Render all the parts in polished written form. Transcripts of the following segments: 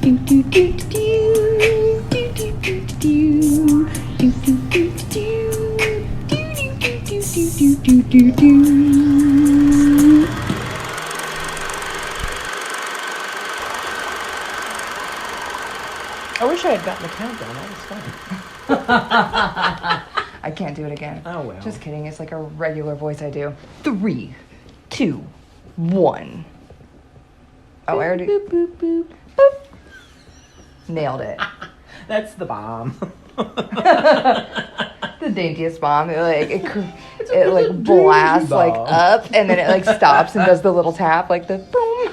I wish I had gotten the countdown. That was fun. I can't do it again. Oh, well. Just kidding. It's like a regular voice I do. 3, 2, 1. Oh, I already... Boop, boop, boop, boop. Nailed it. That's the bomb. The daintiest bomb. It like blasts like up, and then it like stops and does the little tap, like the boom.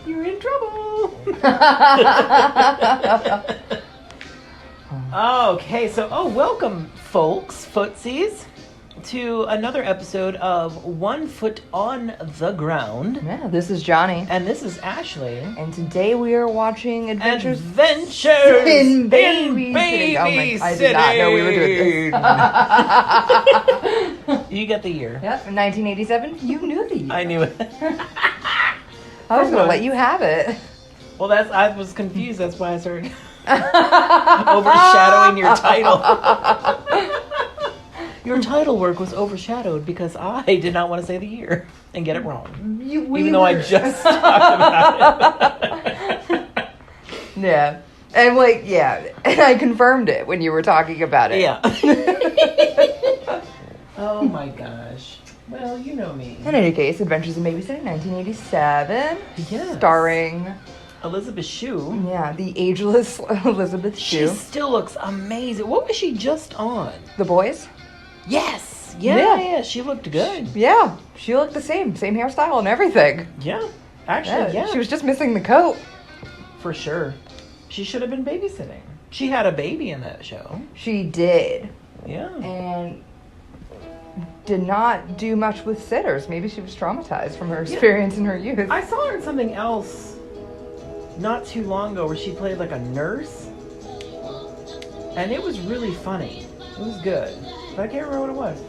You're in trouble. Okay, so welcome, folks, footsies, to another episode of 1 Foot on the Ground. Yeah, this is Johnny. And this is Ashley. And today we are watching Adventures in Babysitting. Oh my, I did not know we were doing this. You get the year. Yep, 1987. You knew the year. I knew it. I was going to let you have it. Well, I was confused. That's why I started overshadowing your title. Your title work was overshadowed because I did not want to say the year and get it wrong. Even though I just talked about it. Yeah. And and I confirmed it when you were talking about it. Yeah. Oh my gosh. Well, you know me. In any case, Adventures in Babysitting, 1987. Yes. Starring Elizabeth Shue. Yeah, the ageless Elizabeth Shue. She still looks amazing. What was she just on? The Boys? Yes. Yeah. She looked good. Yeah. She looked the same hairstyle and everything. Yeah. Actually, yeah. She was just missing the coat. For sure. She should have been babysitting. She had a baby in that show. She did. Yeah. And did not do much with sitters. Maybe she was traumatized from her experience in her youth. I saw her in something else not too long ago where she played like a nurse. And it was really funny. It was good. But I can't remember what it was.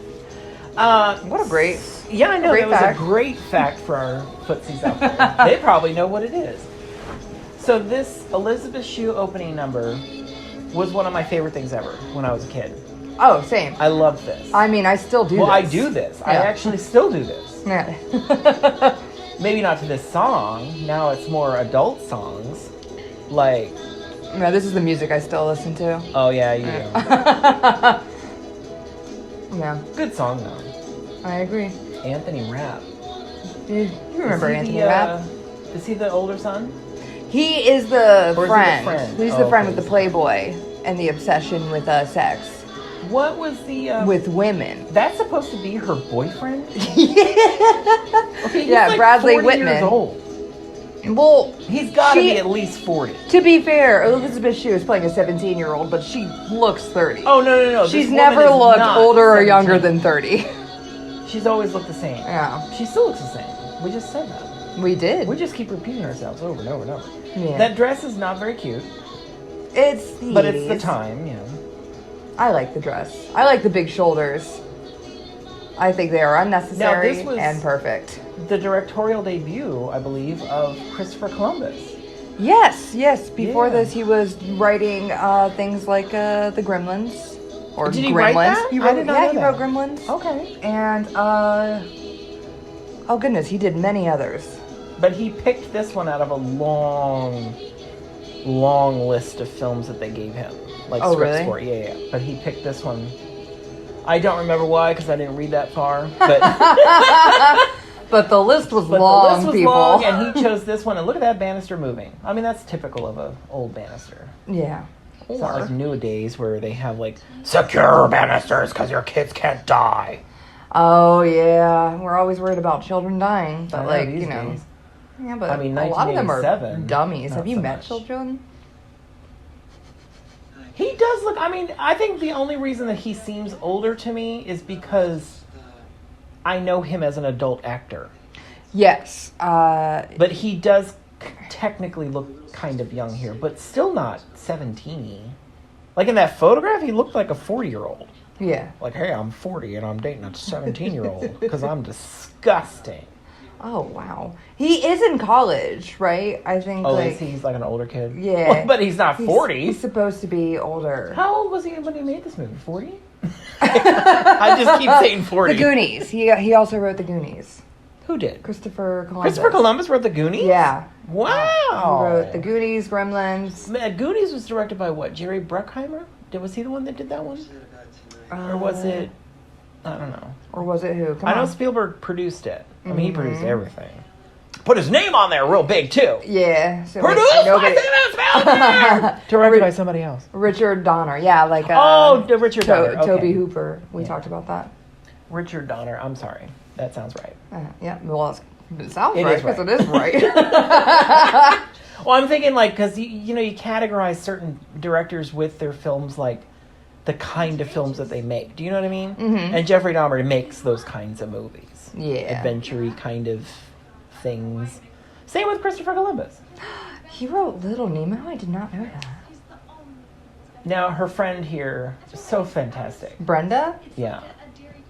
What a great... Yeah, I know. That was a great fact for our footsies out there. They probably know what it is. So this Elizabeth Shue opening number was one of my favorite things ever when I was a kid. Oh, same. I love this. I mean, I still do this. Well, I do this. Yeah. I actually still do this. Yeah. Maybe not to this song. Now it's more adult songs. Like... No, this is the music I still listen to. Oh, yeah, you do. Yeah. Good song, though. I agree. Anthony Rapp. You remember Anthony Rapp? Is he the older son? He is the friend. He's the friend with the Playboy and the obsession with sex. What was the... with women. That's supposed to be her boyfriend? Okay, he's yeah, like Bradley 40 Whitman. Years old. Well, he's got to be at least 40. To be fair, Elizabeth Shue is playing a 17-year-old, but she looks 30. Oh, no. She's never looked older or younger than 30. She's always looked the same. Yeah. She still looks the same. We just said that. We did. We just keep repeating ourselves over and over and over. Yeah. That dress is not very cute. It's the But 80s. it's the time, yeah. I like the dress. I like the big shoulders. I think they are unnecessary and perfect. The directorial debut, I believe, of Christopher Columbus. Yes. Before this, he was writing things like The Gremlins. Or Did he Gremlins. write that? He wrote Gremlins. Okay. And, oh goodness, he did many others. But he picked this one out of a long list of films that they gave him. Like scripts for it. Yeah. But he picked this one. I don't remember why, because I didn't read that far. But but the list was long, people. Long, and he chose this one. And look at that banister moving. I mean, that's typical of an old banister. Yeah. It's not like nowadays where they have like secure banisters because your kids can't die. Oh yeah, we're always worried about children dying, but Days. Yeah, but I mean, a lot of them are dummies. Have you so met much. children? He does look, I mean, I think the only reason that he seems older to me is because I know him as an adult actor. Yes. But he does technically look kind of young here, but still not 17-y. Like in that photograph, he looked like a 40-year-old. Yeah. Like, hey, I'm 40 and I'm dating a 17-year-old because I'm disgusting. Oh, wow. He is in college, right? I think, Oh, like... is he? He's like an older kid? Yeah. Well, but he's not 40. He's supposed to be older. How old was he when he made this movie? 40? I just keep saying 40. The Goonies. He also wrote The Goonies. Who did? Christopher Columbus. Christopher Columbus wrote The Goonies? Yeah. Wow. He wrote The Goonies, Gremlins. Goonies was directed by what? Jerry Bruckheimer? Was he the one that did that one? Or was it... I don't know. Or was it who? I know Spielberg produced it. I mean, he produced everything. Put his name on there real big, too. Yeah. So Produced by Steven Spielberg! Directed by somebody else. Richard Donner. Yeah, like... Richard Donner. Okay. Toby Hooper. We talked about that. Richard Donner. I'm sorry. That sounds right. Yeah. Well, it sounds It right is right. because it is right. Well, I'm thinking, like, because, you categorize certain directors with their films, like, the kind of films that they make. Do you know what I mean? Mm-hmm. And Jeffrey Dahmer makes those kinds of movies. Yeah. Adventure-y kind of things. Same with Christopher Columbus. He wrote Little Nemo? I did not know that. Now, her friend here is so fantastic. Brenda? Yeah.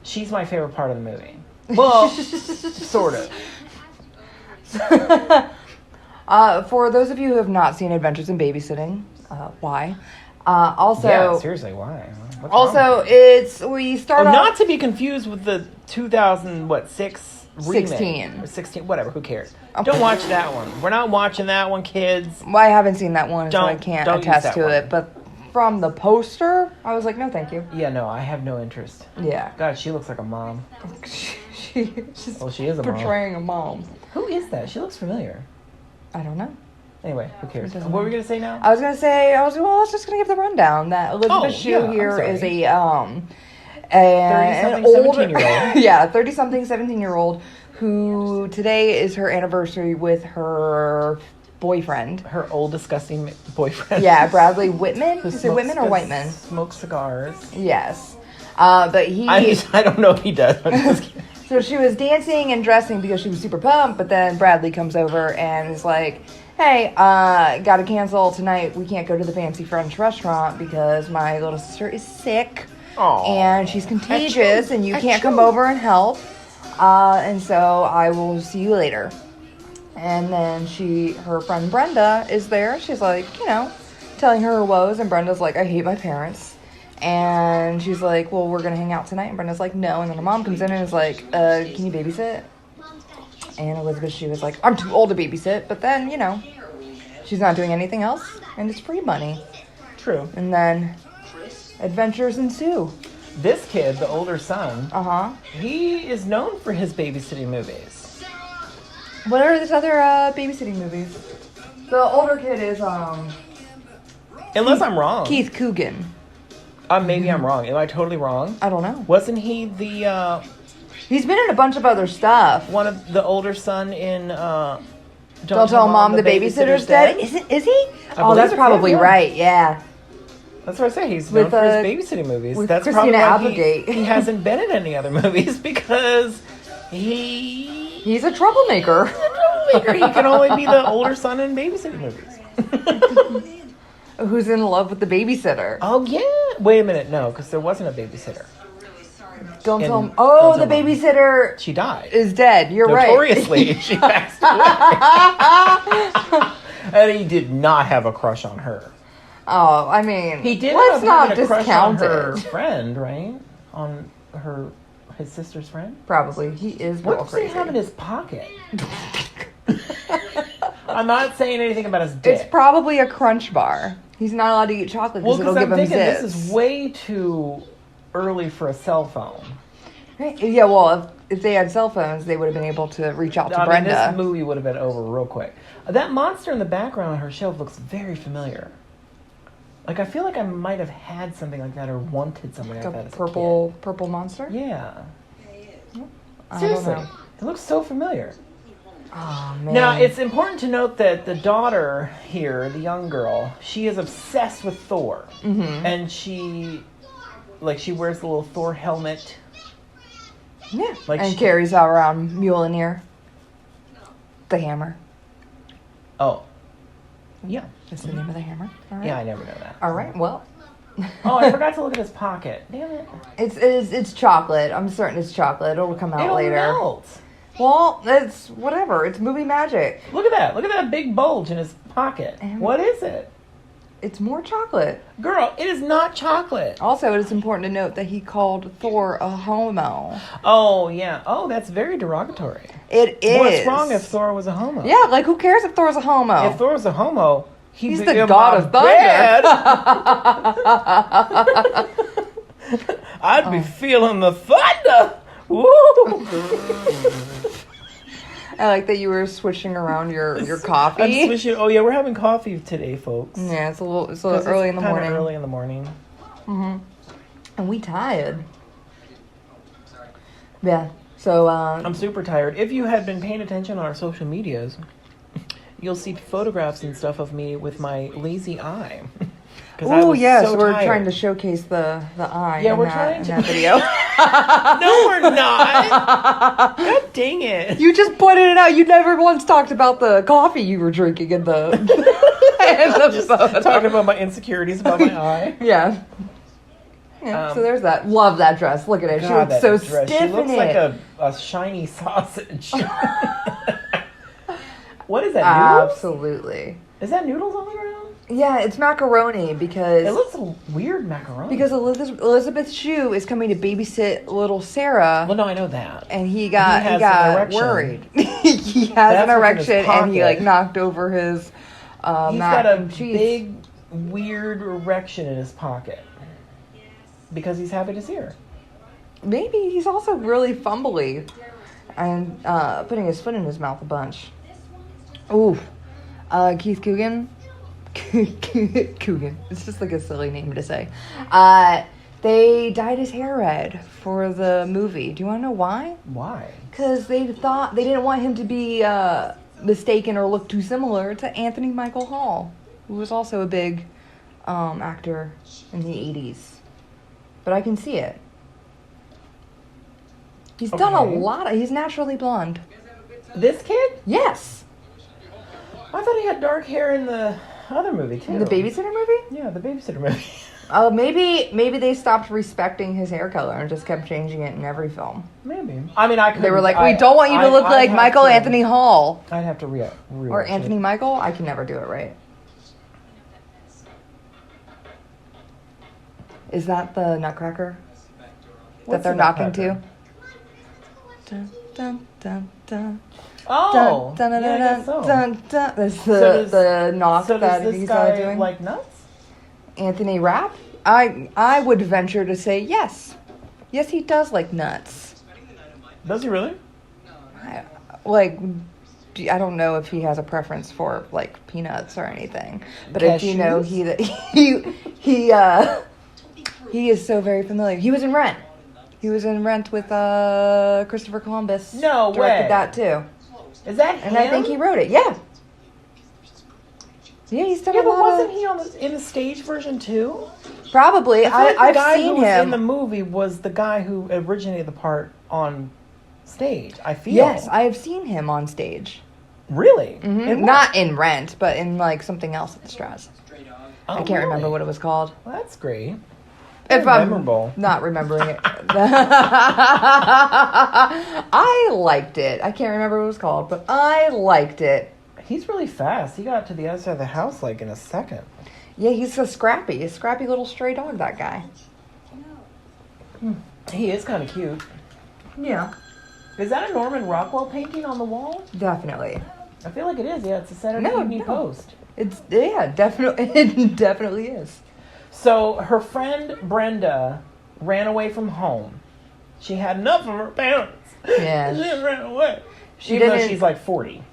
She's my favorite part of the movie. Well, sort of. For those of you who have not seen Adventures in Babysitting, why? Also, yeah, seriously, why? What's wrong with also we start off not to be confused with the 2006 remake 16 or 16, whatever. Who cares? Don't watch that one. We're not watching that one, kids. Well, I haven't seen that one, so I Don't can't use attest that to one. it. But from the poster, I was like, no, thank you. Yeah, no, I have no interest. Yeah. God, she looks like a mom. She's Well, she is a mom. portraying a mom. Who is that? She looks familiar. I don't know. Anyway, who cares? It What doesn't were we matter. gonna say now? I was let's just gonna give the rundown that Elizabeth Shue yeah, I'm here sorry. is a 30-something, 17-year-old. Yeah, 30-something, 17-year-old who today is her anniversary with her boyfriend. Her old disgusting boyfriend. Yeah, Bradley Whitman. Who Is it Whitman or smokes- Whiteman? Smokes cigars. Yes. But he... I don't know if he does. I'm just kidding. So she was dancing and dressing because she was super pumped, but then Bradley comes over and is like, hey, gotta cancel tonight. We can't go to the fancy French restaurant because my little sister is sick. Aw. And she's contagious and you can't come Achoo. over and help. And so I will see you later. And then her friend Brenda is there. She's like, telling her woes. And Brenda's like, I hate my parents. And she's like, well, we're going to hang out tonight. And Brenda's like, no. And then her mom comes in and is like, can you babysit? And Elizabeth, she was like, I'm too old to babysit. But then, she's not doing anything else. And it's free money. True. And then adventures ensue. This kid, the older son, Uh-huh. he is known for his babysitting movies. What are these other babysitting movies? The older kid is Unless I'm wrong. Keith Coogan. Maybe I'm wrong. Am I totally wrong? I don't know. Wasn't he the He's been in a bunch of other stuff. one of the older son in Don't tell mom the babysitter's dead. Is he? Oh, that's it's probably him, yeah. right. Yeah. That's what I say. He's With, known for his babysitting movies. with That's Christina probably why Applegate. he hasn't been in any other movies because he's He's a troublemaker. a troublemaker. He can only be the older son in babysitting movies. Who's in love with the babysitter? Oh yeah. Wait a minute. No, because there wasn't a babysitter. Don't tell In him. Oh, Don't the Tell Mom. babysitter She died. is dead. You're Notoriously, right. she passed away. And he did not have a crush on her. Oh, I mean, He did let's have not having a crush on discount her it. friend, right? On his sister's friend. Probably. He is What real does he crazy. have in his pocket? I'm not saying anything about his dick. It's probably a crunch bar. He's not allowed to eat chocolate Well, because because it'll I'm give him thinking zits. this is way too early for a cell phone. Right? Yeah, well, if they had cell phones, they would have been able to reach out to I mean, Brenda. this movie would have been over real quick. That monster in the background on her shelf looks very familiar. Like, I feel like I might have had something like that or wanted something like that Like as a a purple monster? kid. Yeah. I Seriously. don't know. It looks so familiar. Oh, man. Now, it's important to note that the daughter here, the young girl, she is obsessed with Thor. Mm-hmm. And she wears the little Thor helmet. Yeah. Like and she- carries out around Mjolnir. The hammer. Oh. Yeah. That's the name of the hammer. All right. Yeah, I never know that. All right, well. Oh, I forgot to look at his pocket. Damn it. It's chocolate. I'm certain it's chocolate. It'll come out It'll later. melt. Well, it's whatever. It's movie magic. Look at that. Look at that big bulge in his pocket. What is it? It's more chocolate. Girl, it is not chocolate. Also, it is important to note that he called Thor a homo. Oh, yeah. Oh, that's very derogatory. It is. What's wrong if Thor was a homo? Yeah, like who cares if Thor's a homo? If Thor was a homo, he's the god of thunder. I'd be feeling the thunder. Woo! I like that you were switching around your coffee. I'm switching. Oh yeah, we're having coffee today, folks. Yeah, it's a little early in the morning. Early in the morning. Mhm. And we tired. Yeah. So I'm super tired. If you had been paying attention on our social medias, you'll see photographs and stuff of me with my lazy eye. Oh yes, so we're trying to showcase the eye. Yeah, in that video. No, we're not. God dang it! You just pointed it out. You never once talked about the coffee you were drinking in the. Just talking about my insecurities about my eye. Yeah. Yeah, so there's that. Love that dress. Look at it. God, she looks so dress. stiff She looks in like it. a shiny sausage. What is that? Noodles? Absolutely. Is that noodles on the ground? Yeah, it's macaroni because It looks weird macaroni. because Elizabeth Shue is coming to babysit little Sarah. Well, no, I know that. And he has an got erection. worried. He has an erection and he like knocked over his He's mac got a and cheese. big, weird erection in his pocket because he's happy to see her. Maybe he's also really fumbly and putting his foot in his mouth a bunch. Ooh, Keith Coogan. Coogan. It's just like a silly name to say. They dyed his hair red for the movie. Do you want to know why? Why? Because they didn't want him to be mistaken or look too similar to Anthony Michael Hall, who was also a big actor in the 80s. But I can see it. He's done a lot. He's naturally blonde. This kid? Yes. I thought he had dark hair in the other movie too. The Babysitter movie? Yeah, the Babysitter movie. Oh, maybe they stopped respecting his hair color and just kept changing it in every film. Maybe. I mean, They were like, we don't want you to look like Michael Anthony Hall. I'd have to Or Anthony Michael. I can never do it right. Is that the Nutcracker that they're knocking to? Dun, dun, dun, dun. Oh, Dun, dun, yeah, I dun, guess so. dun, dun. That's the knock so that does this he's guy doing. like nuts? Anthony Rapp? I would venture to say yes. Yes, he does like nuts. Does he really? I don't know if he has a preference for like peanuts or anything, but I do know he is so very familiar. He was in Rent. He was in Rent with Christopher Columbus. No directed way. that too. Is that him? And I think he wrote it. Yeah. Yeah, he's done Yeah, a but lot wasn't of... he in the stage version too? Probably. I've I've who seen was him. in the movie was the guy who originated the part on stage. I feel. Yes, I have seen him on stage. Really? Mm-hmm. In what? Not in Rent, but in like something else at the Strass. Oh, I can't remember what it was called. Well, that's great. If Very memorable. I'm not remembering it. I liked it. I can't remember what it was called, but I liked it. He's really fast. He got to the other side of the house like in a second. Yeah, he's a scrappy little stray dog, that guy. He is kind of cute. Yeah. Is that a Norman Rockwell painting on the wall? Definitely. I feel like it is. Yeah, it's a Saturday No, Evening no. Post. Definitely. It definitely is. So her friend Brenda ran away from home. She had enough of her parents. Yeah. She ran away. She Even though didn't- she's like 40.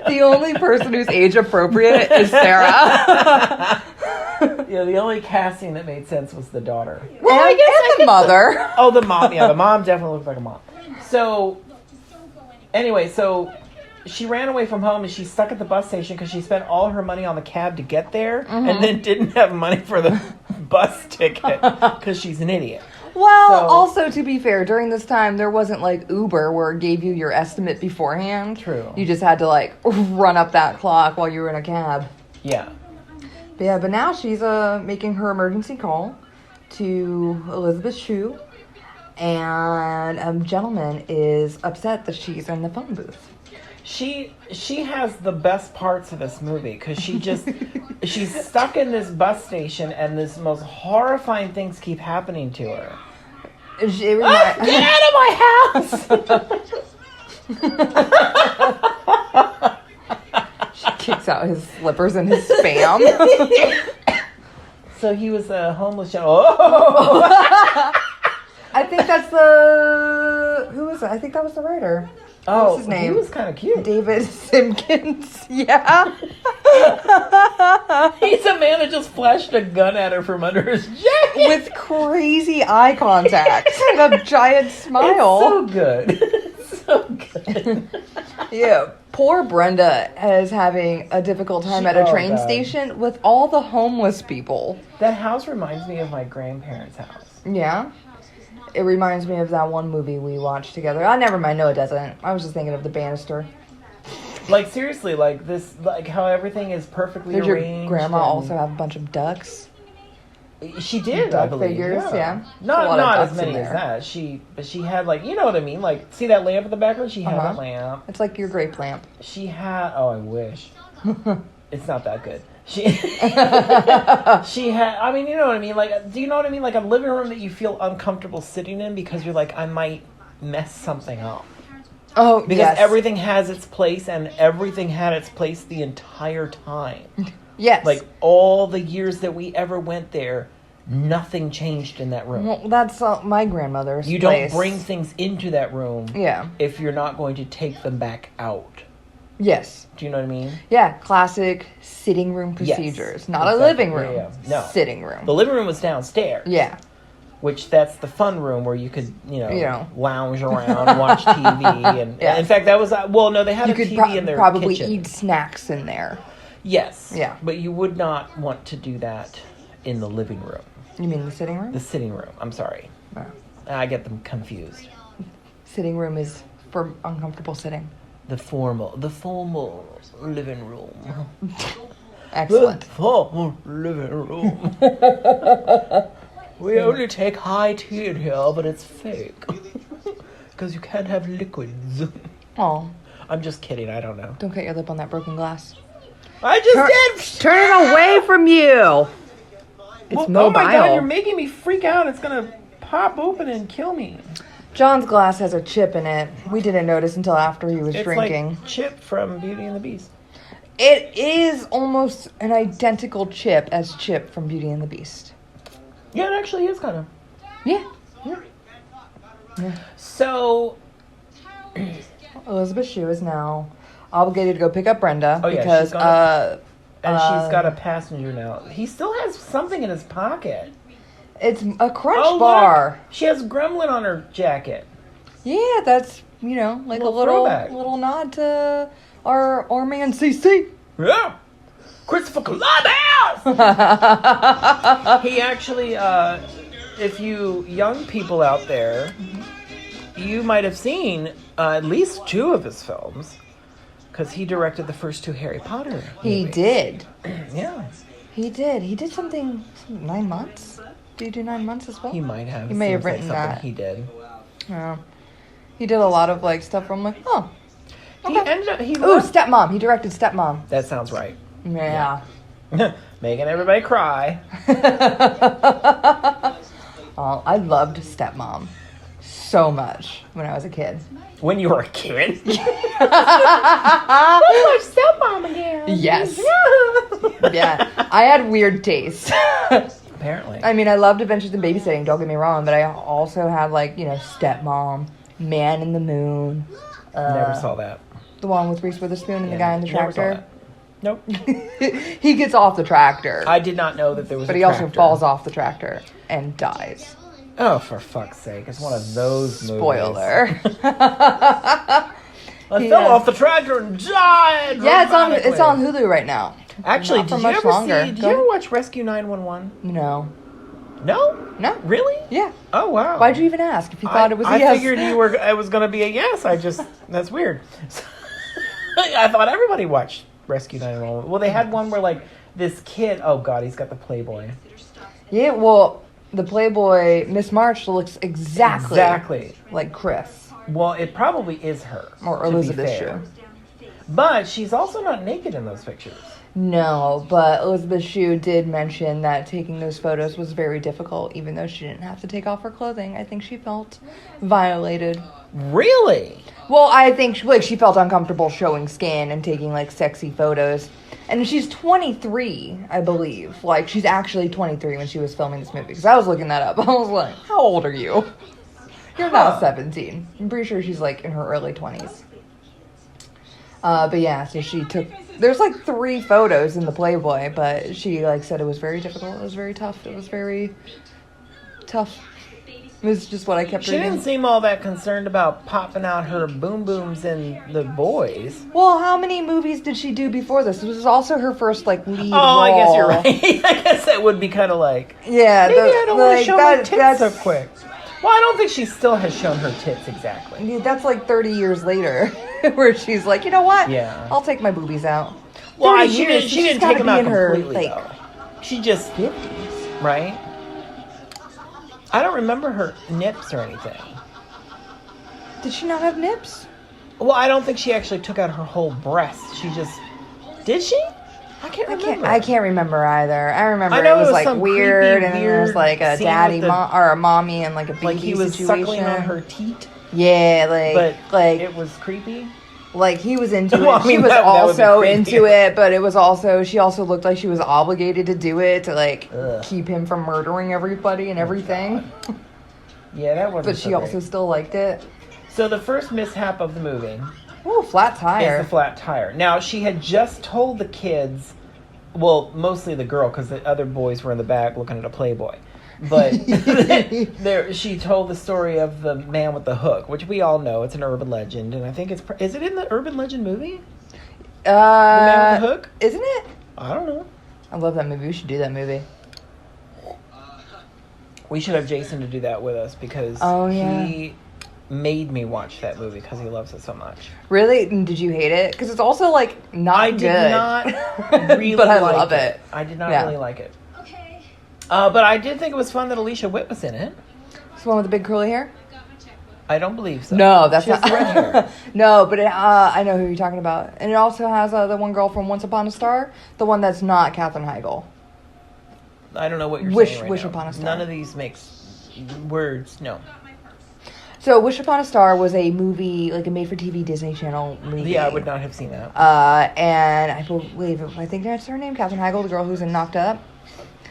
The only person who's age appropriate is Sarah. Yeah, the only casting that made sense was the daughter. Well, I guess the mother. Oh, the mom. Yeah, the mom definitely looks like a mom. So, anyway, she ran away from home and she's stuck at the bus station because she spent all her money on the cab to get there and then didn't have money for the bus ticket because she's an idiot. Well, also to be fair, during this time there wasn't like Uber where it gave you your estimate beforehand. True. You just had to like run up that clock while you were in a cab. Yeah. But now she's making her emergency call to Elizabeth Shue, and a gentleman is upset that she's in the phone booth. She has the best parts of this movie because she's stuck in this bus station and this most horrifying things keep happening to her. Get out of my house! She kicks out his slippers and his spam. So he was a homeless Oh! I think that's the... Who was it? I think that was the writer. Oh, what's his name? He was kind of cute. David Simpkins. Yeah. He's a man that just flashed a gun at her from under his jacket. With crazy eye contact and a giant smile. It's so good. It's so good. Yeah. Poor Brenda is having a difficult time at a train station with all the homeless people. That house reminds me of my grandparents' house. Yeah. It reminds me of that one movie we watched together. Oh, never mind. No, it doesn't. I was just thinking of The Banister. Like, seriously, like this, like how everything is perfectly Did arranged. Your grandma also have a bunch of ducks? She did, Duck I believe. figures, yeah. Not as many as that. But she had, like, you know what I mean? Like, see that lamp in the background? She had that lamp. It's like your grape lamp. She had, oh, I wish. It's not that good. She had, I mean, you know what I mean? Like, do you know what I mean? Like a living room that you feel uncomfortable sitting in because you're like, I might mess something up. Oh, because yes. everything has its place and everything had its place the entire time. Yes. Like all the years that we ever went there, nothing changed in that room. Well, that's my grandmother's You place. don't bring things into that room if you're not going to take them back out. Yes. Do you know what I mean? Yeah, classic sitting room procedures. Yes, not exactly. a living room. No. Sitting room. The living room was downstairs. Yeah. Which that's the fun room where you could, lounge around and watch TV. And in fact, that was, they had a TV in their probably kitchen. Eat snacks in there. Yes. Yeah. But you would not want to do that in the living room. You mean the sitting room? The sitting room. I'm sorry. No. I get them confused. Sitting room is for uncomfortable sitting. The formal living room. Excellent. The formal living room. We only take high tea in here, but it's fake. Because you can't have liquids. Oh. I'm just kidding. I don't know. Don't cut your lip on that broken glass. I just did. Turn it away from you. It's mobile. Oh my God, you're making me freak out. It's going to pop open and kill me. John's glass has a chip in it. We didn't notice until after he was drinking. It's like Chip from Beauty and the Beast. It is almost an identical chip as Chip from Beauty and the Beast. Yeah, it actually is kind of. Yeah. So, Elizabeth Shue is now obligated to go pick up Brenda because she's got a passenger now. He still has something in his pocket. It's a crunch bar. Look, she has Gremlin on her jacket. Yeah, that's like a little nod to our man CC. Yeah, Christopher Columbus. He actually, if you young people out there, you might have seen at least 2 of his films, because he directed the first 2 Harry Potter movies. He did. Yeah. He did. He did something 9 months. Did he do 9 months as well? He might have. He may have written that. He did. Yeah. He did a lot of stuff from Okay. He ended up. Stepmom. He directed Stepmom. That sounds right. Yeah. Making everybody cry. Oh, I loved Stepmom so much when I was a kid. When you were a kid? What's my stepmom again? Yes. Yeah. I had weird taste. Apparently. I mean, I loved Adventures in Babysitting, don't get me wrong, but I also had Stepmom, Man in the Moon. Never saw that. The one with Reese Witherspoon and the guy in the tractor. Nope. He gets off the tractor. I did not know that there was but a he tractor. also falls off the tractor and dies. Oh, for fuck's sake. It's one of those Spoiler. movies. I fell off the tractor and died. Yeah, it's on Hulu right now. Actually, did you ever watch Rescue 911? No. No? No. Really? Yeah. Oh, wow. Why'd you even ask if you thought it was a yes? I figured it was going to be a yes. That's weird. I thought everybody watched Rescue 911. Well, they had one where, this kid, oh, God, he's got the Playboy. Yeah, well, the Playboy Miss March looks exactly like Chris. Well, it probably is her. Or Elizabeth Shue. But she's also not naked in those pictures. No, but Elizabeth Shue did mention that taking those photos was very difficult, even though she didn't have to take off her clothing. I think she felt violated. Really? Well, I think she felt uncomfortable showing skin and taking like sexy photos. And she's 23, I believe. Like, she's actually 23 when she was filming this movie. Because I was looking that up. I was like, how old are you? You're not 17. I'm pretty sure she's like in her early 20s. But yeah, so she took... There's like 3 photos in the Playboy, but she like said it was very difficult. It was very tough. It was very tough. It was just what I kept reading. She didn't seem all that concerned about popping out her boom booms in the boys. Well, how many movies did she do before this? This was also her first like lead role. I guess you're right. I guess that would be kind of like... Yeah. Maybe I don't want to show my tits so quick. Well, I don't think she still has shown her tits exactly. That's like 30 years later, where she's like, you know what? Yeah. I'll take my boobies out. Well, she didn't take them out completely, though. She just... 50s. Right? I don't remember her nips or anything. Did she not have nips? Well, I don't think she actually took out her whole breast. She just... Did she? I can't remember. I can't remember either. I remember I know it was like some weird, creepy, and then there was like a daddy or a mommy and like a baby like he was situation. suckling on her teat. Yeah, like it was creepy. Like he was into Well, it. I mean, She was that would be also creepy. into it, but it was also she also looked like she was obligated to do it to like Ugh. keep him from murdering everybody and everything. Yeah, that wasn't. But she also still liked it. So the first mishap of the movie Ooh, flat tire. is the flat tire. Now she had just told the kids, well, mostly the girl, because the other boys were in the back looking at a Playboy. But she told the story of the man with the hook, which we all know it's an urban legend, and I think is it in the urban legend movie? The man with the hook, isn't it? I don't know. I love that movie. We should do that movie. We should have Jason to do that with us because he made me watch that movie because he loves it so much. Really? And did you hate it? Because it's also like not good. I did not really but I like love it. I did not really like it. But I did think it was fun that Alicia Witt was in it. It's the one with the big curly hair? I don't believe so. No, that's she not. has red hair. No, but I know who you're talking about. And it also has the one girl from Once Upon a Star, the one that's not Katherine Heigl. I don't know what you're saying right Wish now. Upon a Star. None of these makes words. No. So Wish Upon a Star was a movie, like a made-for-TV Disney Channel movie. Yeah, I would not have seen that. And I think that's her name, Katherine Heigl, the girl who's in Knocked Up.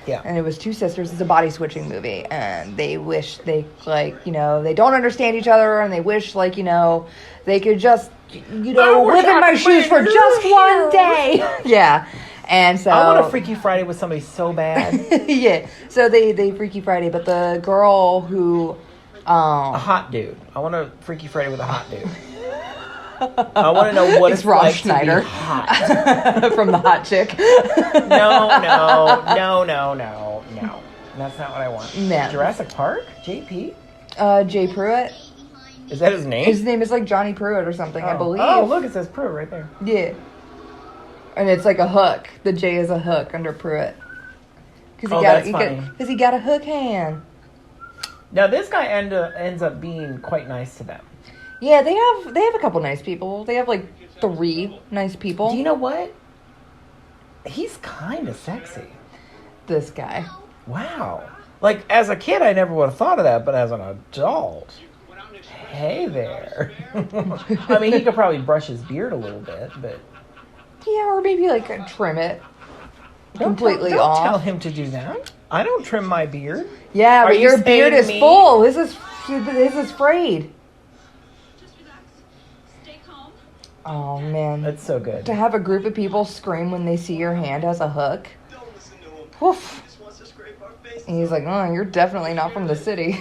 Yeah. And it was 2 sisters. It's a body switching movie. And they wish they, they don't understand each other. And they wish, they could just, live in my shoes for just one day. Yeah. And so. I want a Freaky Friday with somebody so bad. Yeah. So they Freaky Friday. But the girl who. A hot dude. I want a Freaky Friday with a hot dude. I want to know what it's Rob like Schneider. to be hot. From The Hot Chick. No. That's not what I want. No. Jurassic Park? JP? Jay Pruitt. Is that his name? His name is like Johnny Pruitt or something, I believe. Oh, look, it says Pruitt right there. Yeah. And it's like a hook. The J is a hook under Pruitt. That's funny. Because he got a hook hand. Now, this guy ends up being quite nice to them. Yeah, they have a couple nice people. They have like 3 nice people. Do you know what? He's kind of sexy. This guy. Wow. Like, as a kid, I never would have thought of that, but as an adult, hey there. I mean, he could probably brush his beard a little bit, but... Yeah, or maybe trim it completely don't off. Don't tell him to do that. I don't trim my beard. Yeah, but your beard is me? full. His is frayed. Oh, man. That's so good. To have a group of people scream when they see your hand has a hook. Woof. And he's like, oh, you're definitely not from the city.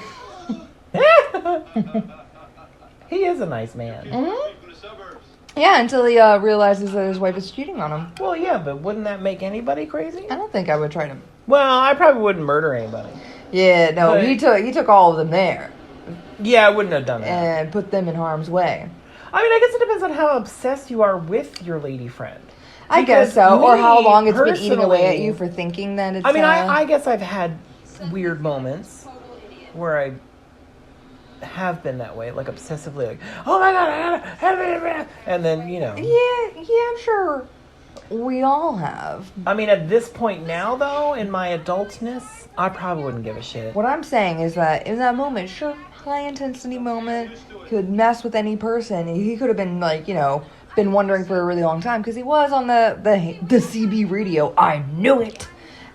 He is a nice man. Mm-hmm. Yeah, until he realizes that his wife is cheating on him. Well, yeah, but wouldn't that make anybody crazy? I don't think I would try to... Well, I probably wouldn't murder anybody. Yeah, no, But... he took all of them there. Yeah, I wouldn't have done that. And put them in harm's way. I mean, I guess it depends on how obsessed you are with your lady friend. I guess so. Or how long it's been eating away at personally, you for thinking that it's... I mean, I guess I've had weird moments where I have been that way, like obsessively, like, oh my god, I gotta have it, and then, you know. Yeah, I'm sure we all have. I mean, at this point now, though, in my adultness, I probably wouldn't give a shit. What I'm saying is that in that moment, sure, high intensity moment could mess with any person. He could have been like, you know, been wondering for a really long time because he was on the CB radio. I knew it.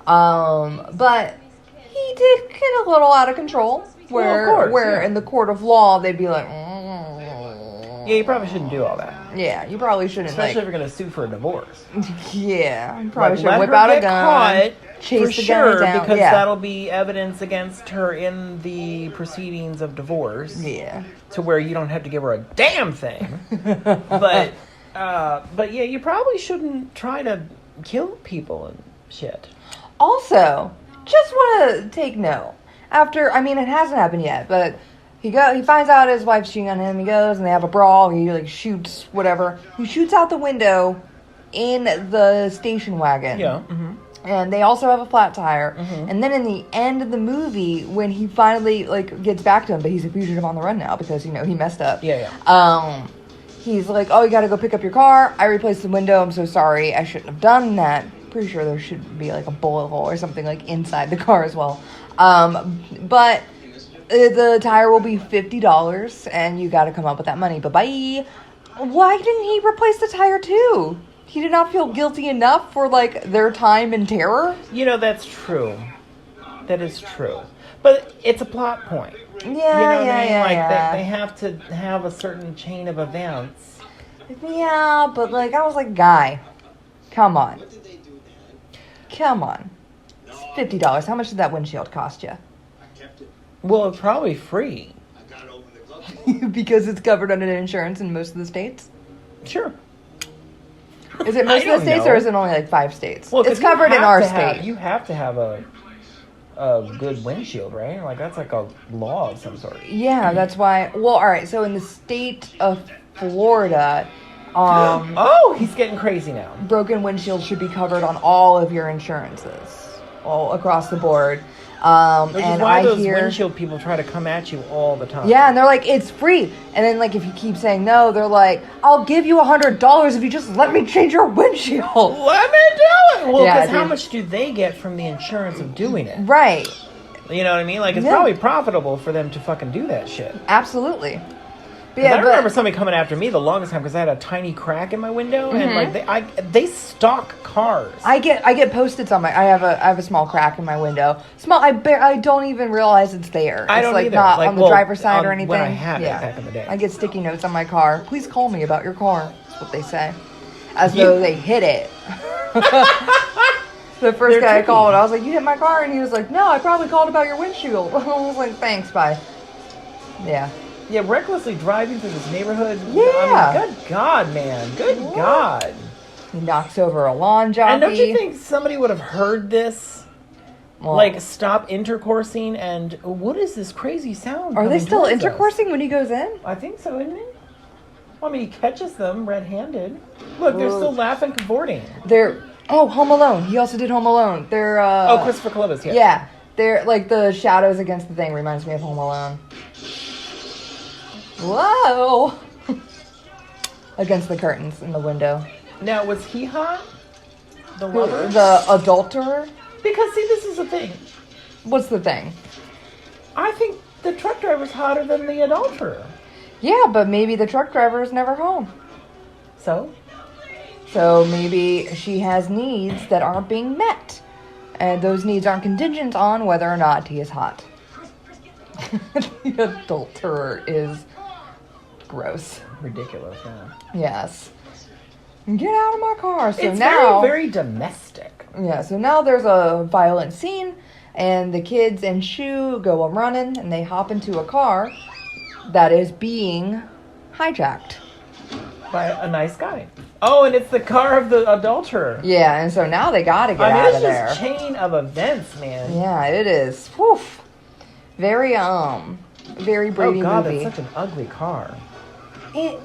But he did get a little out of control. Where in the court of law they'd be like, yeah, you probably shouldn't do all that. Yeah, you probably shouldn't. Especially if you're gonna sue for a divorce. Yeah, you probably should let whip her out get a gun, caught chase for the sure, guy down. because Yeah. that'll be evidence against her in the proceedings of divorce. Yeah. To where you don't have to give her a damn thing. but yeah, you probably shouldn't try to kill people and shit. Also, just want to take note. After, I mean, it hasn't happened yet, but he finds out his wife's cheating on him. He goes and they have a brawl. He like shoots whatever. He shoots out the window in the station wagon. Yeah. Mm-hmm. And they also have a flat tire. Mm-hmm. And then in the end of the movie, when he finally like gets back to him, but he's a fugitive on the run now because, you know, he messed up. Yeah. He's like, oh, you got to go pick up your car. I replaced the window. I'm so sorry. I shouldn't have done that. Pretty sure there should be like a bullet hole or something like inside the car as well. But the tire will be $50 and you got to come up with that money. Bye-bye. Why didn't he replace the tire too? He did not feel guilty enough for like their time in terror? You know, that's true. That is true. But it's a plot point. Yeah, you know what I mean? Like yeah. They have to have a certain chain of events. Yeah, but like I was like, guy, come on. Come on. It's $50. How much did that windshield cost you? Well, it's probably free. Because it's covered under insurance in most of the states? Sure. Is it most of the states or is it only like 5 states? Well, it's covered in our state. You have to have a good windshield, right? Like that's like a law of some sort. Yeah, that's why. Well, all right. So in the state of Florida, oh, he's getting crazy now. Broken windshield should be covered on all of your insurances, all across the board. Which and is why I those hear, windshield people try to come at you all the time. Yeah, and they're like, it's free. And then like if you keep saying no, they're like, I'll give you $100 if you just let me change your windshield. Let me do it. Well, because Yeah, how much do they get from the insurance of doing it? Right. You know what I mean? Like it's probably profitable for them to fucking do that shit. Absolutely. Yeah, I remember somebody coming after me the longest time because I had a tiny crack in my window, and like they stalk cars. I get Post-its on my. I have a small crack in my window. Small. I don't even realize it's there. I don't like either. Not like, on the driver's side or anything. When I had it back in the day, I get sticky notes on my car. Please call me about your car. That's what they say, as though they hit it. The first guy I called, I was like, "You hit my car," and he was like, "No, I probably called about your windshield." I was like, "Thanks, bye." Yeah. Yeah, recklessly driving through this neighborhood. Yeah. I mean, good God, man. Good God. He knocks over a lawn jockey. And don't you think somebody would have heard this? Well, like, stop intercoursing and what is this crazy sound? Are they still towards us? intercoursing when he goes in? I think so, isn't it? Well, I mean, he catches them red-handed. Look, they're still laughing, cavorting. Home Alone. He also did Home Alone. They're, Christopher Columbus, yeah. Yeah. They're, like, the shadows against the thing reminds me of Home Alone. Whoa! Against the curtains in the window. Now, was he hot? The lover? The adulterer? Because, see, this is the thing. What's the thing? I think the truck driver's hotter than the adulterer. Yeah, but maybe the truck driver is never home. So? So maybe she has needs that aren't being met. And those needs aren't contingent on whether or not he is hot. The adulterer is gross. Ridiculous, yeah. Yes. Get out of my car. So it's now, very, very domestic. Yeah, so now there's a violent scene, and the kids and Shu go running, and they hop into a car that is being hijacked. By a nice guy. Oh, and it's the car of the adulterer. Yeah, and so now they gotta get out of there. It's just chain of events, man. Yeah, it is. Whew. Very Brady Oh God, movie. that's such an ugly car. Leave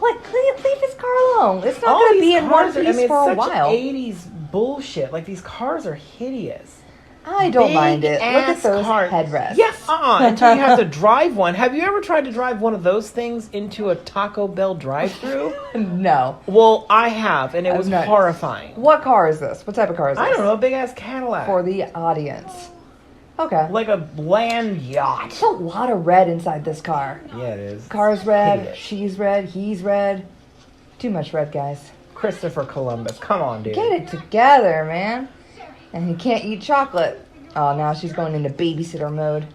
his car alone. It's not going to be in one piece for a while. It's such 80s bullshit. Like, these cars are hideous. I don't mind it. Look at those car. headrests. Yeah, until you have to drive one. Have you ever tried to drive one of those things into a Taco Bell drive-thru? No. Well, I have, and it was horrifying. What car is this? What type of car is this? I don't know, a big-ass Cadillac. For the audience. Okay. Like a bland yacht. There's a lot of red inside this car. Yeah, it is. Car's red, Hideous. she's red, he's red. Too much red, guys. Christopher Columbus. Come on, dude. Get it together, man. And he can't eat chocolate. Oh, now she's going into babysitter mode.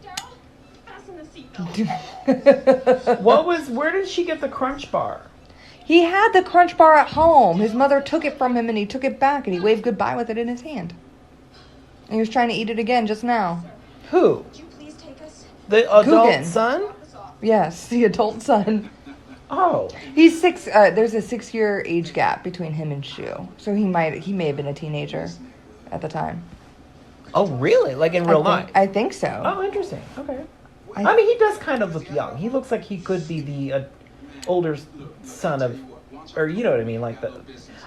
Where did she get the Crunch Bar? He had the Crunch Bar at home. His mother took it from him and he took it back and he waved goodbye with it in his hand. And he was trying to eat it again just now. Who? The adult Coogan. son? Yes, the adult son. Oh. He's 6. There's a 6-year age gap between him and Shu. So he may have been a teenager at the time. Oh, really? Like in real life? I think so. Oh, interesting. Okay. I mean, he does kind of look young. He looks like he could be the older son of, or you know what I mean? Like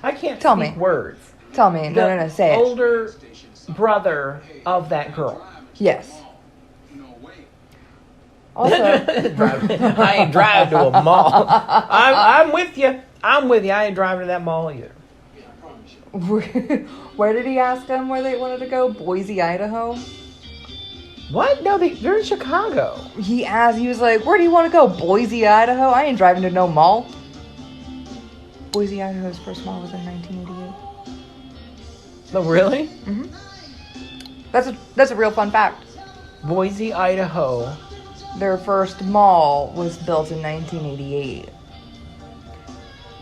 I can't speak words. Tell me. No, say it. Older brother of that girl. Yes. Also, I ain't driving to a mall. I'm with you. I ain't driving to that mall either. Where did he ask them where they wanted to go? Boise, Idaho? What? No, they're in Chicago. He was like, where do you want to go? Boise, Idaho? I ain't driving to no mall. Boise, Idaho's first mall was in 1988. Oh, really? Mm-hmm. That's a real fun fact. Boise, Idaho. Their first mall was built in 1988.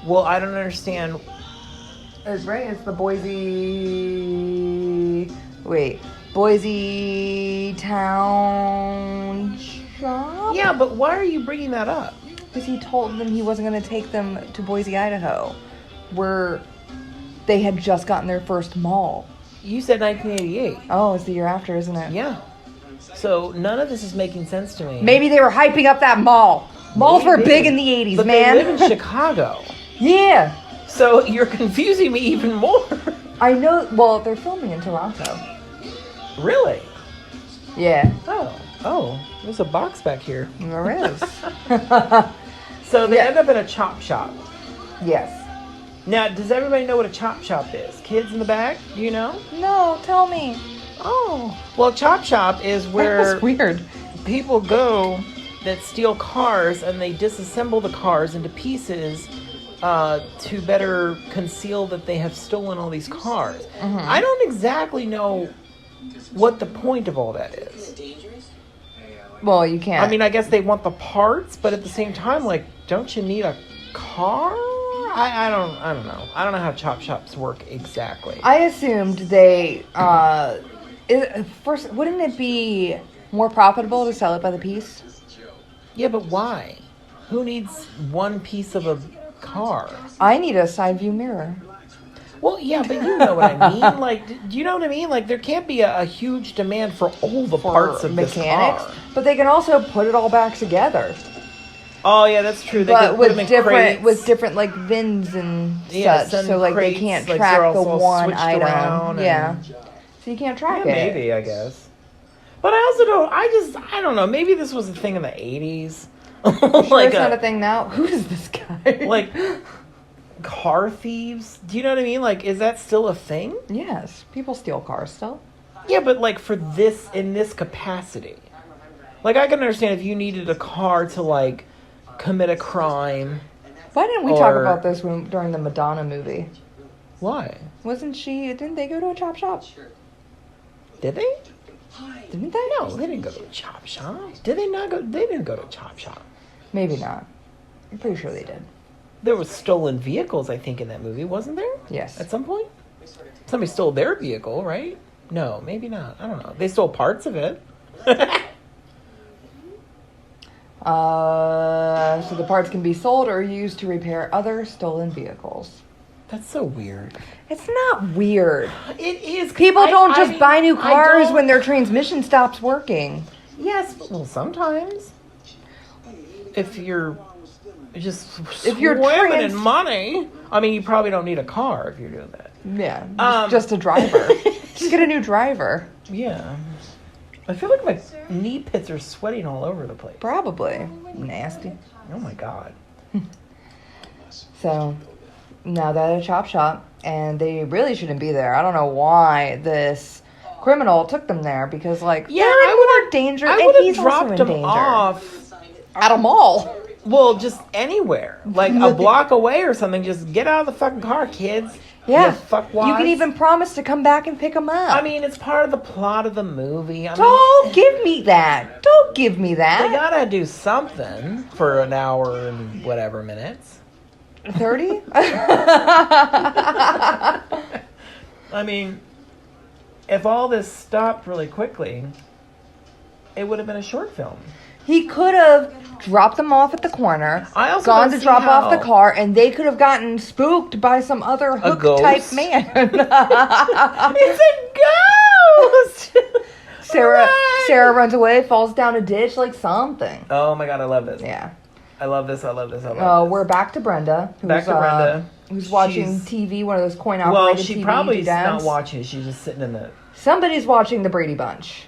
Well, I don't understand. It's right. It's the Boise Town Shop? Yeah, but why are you bringing that up? Because he told them he wasn't going to take them to Boise, Idaho, where they had just gotten their first mall. You said 1988. Oh, it's the year after, isn't it? Yeah. So none of this is making sense to me. Maybe they were hyping up that mall. Malls were big in the 80s, but man. They live in Chicago. Yeah. So you're confusing me even more. I know. Well, they're filming in Toronto. Really? Yeah. Oh. There's a box back here. There is. So they end up in a chop shop. Yes. Now, does everybody know what a chop shop is? Kids in the back? Do you know? No, tell me. Oh. Well, chop shop is where That's weird. People go that steal cars and they disassemble the cars into pieces to better conceal that they have stolen all these cars. Mm-hmm. I don't exactly know what the point of all that is. Well, you can't. I mean, I guess they want the parts, but at the same time, like, don't you need a car? I don't know. I don't know how chop shops work exactly. I assumed they first, wouldn't it be more profitable to sell it by the piece? Yeah, but why? Who needs one piece of a car? I need a side view mirror. Well, yeah, but you know what I mean. Like, do you know what I mean? Like, there can't be a huge demand for all the parts of mechanics, this car. But they can also put it all back together. Oh yeah, that's true. They but with different like VINs and such, so like crates, they can't like, track the one item. Yeah, so you can't track it. Maybe, I guess. But I also don't. I don't know. Maybe this was a thing in the 80s. Sure, it's not a thing now. Who is this guy? Like car thieves. Do you know what I mean? Like, is that still a thing? Yes, people steal cars still. Yeah, but like in this capacity. Like, I can understand if you needed a car to like commit a crime. Why didn't we talk about this during the Madonna movie? Why? Didn't they go to a chop shop? Did they? Didn't they? No, they didn't go to a chop shop. Did they not go? They didn't go to a chop shop. Maybe not. I'm pretty sure they did. There was stolen vehicles, I think, in that movie, wasn't there? Yes. At some point? Somebody stole their vehicle, right? No, maybe not. I don't know. They stole parts of it. So the parts can be sold or used to repair other stolen vehicles. That's so weird. It's not weird. It is. People don't just buy new cars when their transmission stops working. Yes, well, sometimes. If you're swimming in money, I mean, you probably don't need a car if you're doing that. Yeah, just a driver. Just get a new driver. Yeah. I feel like my knee pits are sweating all over the place. Probably. Nasty. Oh my god. So, now they're at a chop shop, and they really shouldn't be there. I don't know why this criminal took them there, because, like, Yeah, they're in I more danger, I and would have he's also dropped in him danger. off. At a mall. Well, just anywhere. Like a block away or something. Just get out of the fucking car, kids. Yeah. You fuckwads. You can even promise to come back and pick them up. I mean, it's part of the plot of the movie. Don't give me that. Don't give me They that. gotta do something for an hour and whatever minutes. 30? I mean, if all this stopped really quickly, it would have been a short film. He could have dropped them off at the corner, I also gone don't to see drop off the how- car, and they could have gotten spooked by some other hook-type ghost? man. It's a ghost! Sarah Run! Sarah runs away, falls down a ditch, like something. Oh my god, I love this. Yeah. I love this, I love this, I love this. We're back to Brenda. Back to Brenda. Who's watching She's- TV, one of those coin-operated Well, TV she probably is doodads. not watching. She's just sitting in the... Somebody's watching the Brady Bunch.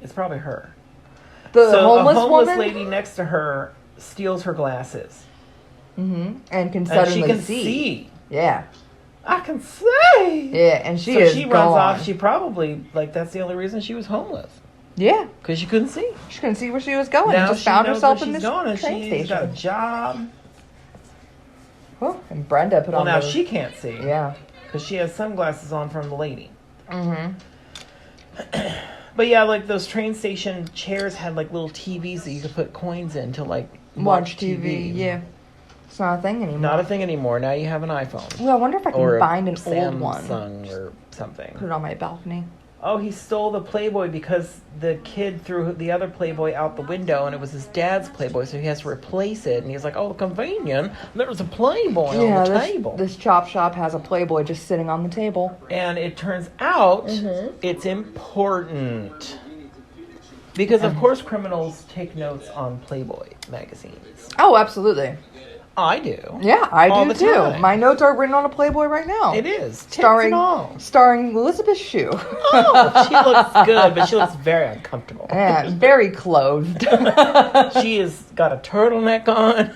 It's probably her. The So homeless a homeless woman? lady next to her steals her glasses. Mm-hmm. And can And suddenly she can see. see. Yeah. I can see. Yeah, and she So is she runs gone. off. She probably, like, that's the only reason she was homeless. Yeah. Because she couldn't see. She couldn't see where she was going. Now Just she found knows herself where in she's this going, and train she's got a station. job. Oh, and Brenda put Well, on now those- she can't see. Yeah. Because she has sunglasses on from the lady. Mm-hmm. But yeah, like those train station chairs had like little TVs that you could put coins in to like Watch TV. Yeah. It's not a thing anymore. Not a thing anymore. Now you have an iPhone. Well, I wonder if I can Or a find an old one. Samsung or something. Put it on my balcony. Oh, he stole the Playboy because the kid threw the other Playboy out the window and it was his dad's Playboy, so he has to replace it. And he's like, oh, convenient. There was a Playboy on the table. This chop shop has a Playboy just sitting on the table. And it turns out it's important. Because, of course, criminals take notes on Playboy magazines. Oh, absolutely. I do. Yeah, I All do the too. time. My notes are written on a Playboy right now. It is. Tits and all. Starring Elizabeth Shue. Oh, she looks good, but she looks very uncomfortable. Yeah, very clothed. She has got a turtleneck on.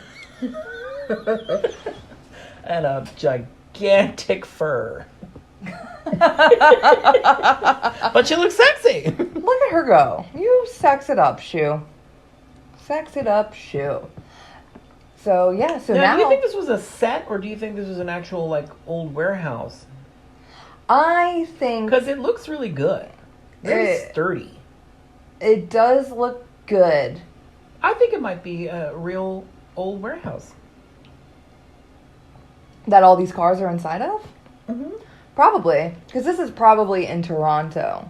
And a gigantic fur. But she looks sexy. Look at her go. You sex it up, Shue. Sex it up, Shue. So, yeah, so now... Do you think this was a set, or do you think this was an actual, like, old warehouse? I think... Because it looks really good. Very sturdy. It does look good. I think it might be a real old warehouse. That all these cars are inside of? Mm-hmm. Probably. Because this is probably in Toronto.